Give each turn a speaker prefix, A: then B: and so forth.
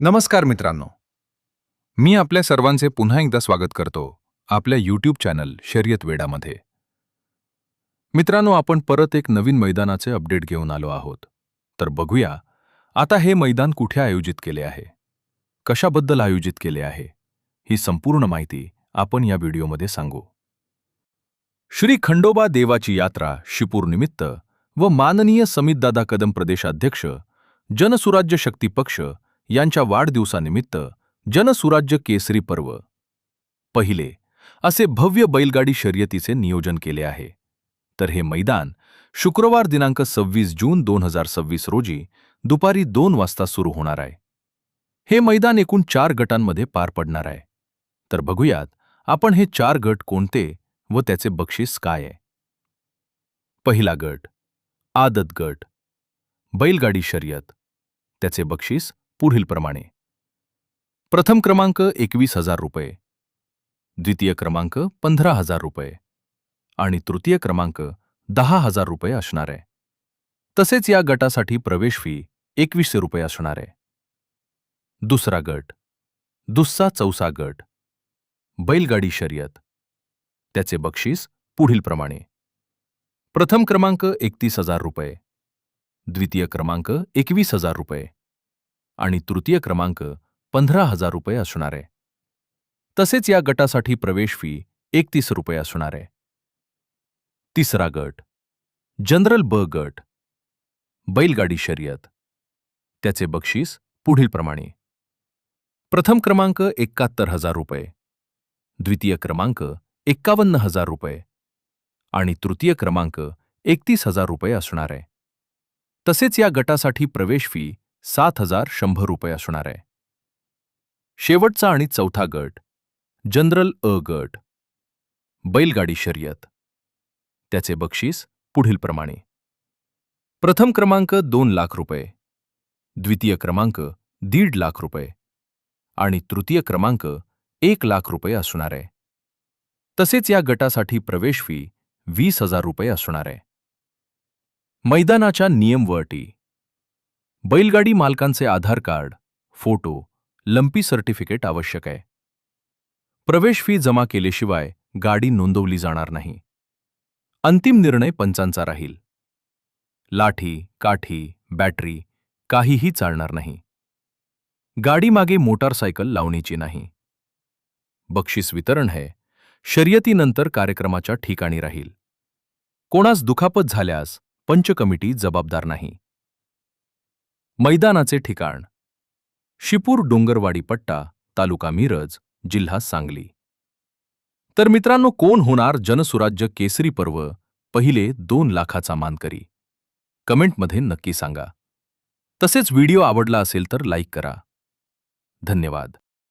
A: नमस्कार मित्रांनो, मी आपल्या सर्वांचे पुन्हा एकदा स्वागत करतो आपल्या यूट्यूब चॅनल शर्यत वेडामध्ये. मित्रांनो, आपण परत एक नवीन मैदानाचे अपडेट घेऊन आलो आहोत. तर बघूया आता हे मैदान कुठे आयोजित केले आहे, कशाबद्दल आयोजित केले आहे, ही संपूर्ण माहिती आपण या व्हिडिओमध्ये सांगू. श्री खंडोबा देवाची यात्रा शिपूर निमित्त व माननीय समितदादा कदम प्रदेशाध्यक्ष जनसुराज्य शक्ती पक्ष यांच्या वाढदिवसानिमित्त जनसुराज्य केसरी पर्व पहिले असे भव्य बैलगाडी शर्यतीचे नियोजन केले आहे. तर हे मैदान शुक्रवार दिनांक 26 जून 2026 रोजी दुपारी 2 वाजता सुरू होणार आहे. हे मैदान एकूण 4 गटांमध्ये पार पडणार आहे. तर बघूयात आपण हे 4 गट कोणते व त्याचे बक्षीस काय आहे. पहिला गट आदत गट बैलगाडी शर्यत. त्याचे बक्षीस पुढीलप्रमाणे: प्रथम क्रमांक 21,000 रुपये, द्वितीय क्रमांक 15,000 रुपये आणि तृतीय क्रमांक 10,000 रुपये असणार आहे. तसेच या गटासाठी प्रवेश फी 2100 रुपये असणार आहे. दुसरा गट दुस्सा चौसा गट बैलगाडी शर्यत. त्याचे बक्षीस पुढीलप्रमाणे: प्रथम क्रमांक 31,000 रुपये, द्वितीय क्रमांक 21,000 रुपये आणि तृतीय क्रमांक 15,000 रुपये असणार आहे. तसेच या गटासाठी प्रवेश फी 31 रुपये असणार आहे. तिसरा गट जनरल ब गट बैलगाडी शर्यत. त्याचे बक्षीस पुढीलप्रमाणे: प्रथम क्रमांक 71,000 रुपये, द्वितीय क्रमांक 51,000 रुपये आणि तृतीय क्रमांक 31,000 रुपये असणार आहे. तसेच या गटासाठी प्रवेश फी 7,100 रुपये असणार आहे. शेवटचा आणि चौथा गट जनरल अ गट बैलगाडी शर्यत. त्याचे बक्षीस पुढीलप्रमाणे: प्रथम क्रमांक 2 लाख रुपये, द्वितीय क्रमांक 1.5 लाख रुपये आणि तृतीय क्रमांक 1 लाख रुपये असणार आहे. तसेच या गटासाठी प्रवेश फी 20,000 रुपये असणार आहे. मैदानाच्या नियम व अटी: बैलगाडी मालकांचे आधार कार्ड, फोटो, लंपी सर्टिफिकेट आवश्यक आहे. प्रवेश फी जमा केल्याशिवाय गाडी नोंदवली जाणार नाही. अंतिम निर्णय पंचांचा राहील. लाठी, काठी, बॅटरी काहीही चालणार नाही. गाडीमागे मोटारसायकल लावण्याची नाही. बक्षीस वितरण हे शर्यतीनंतर कार्यक्रमाच्या ठिकाणी राहील. कोणास दुखापत झाल्यास पंच कमिटी जबाबदार नाही. मैदानाचे ठिकाण शिपूर डोंगरवाडी पट्टा, तालुका मिरज, जिल्हा सांगली. तर मित्रांनो, कोण होणार जनसुराज्य केसरी पर्व पहिले 2 लाखाचा मानकरी? कमेंटमध्ये नक्की सांगा. तसेच व्हिडिओ आवडला असेल तर लाईक करा. धन्यवाद.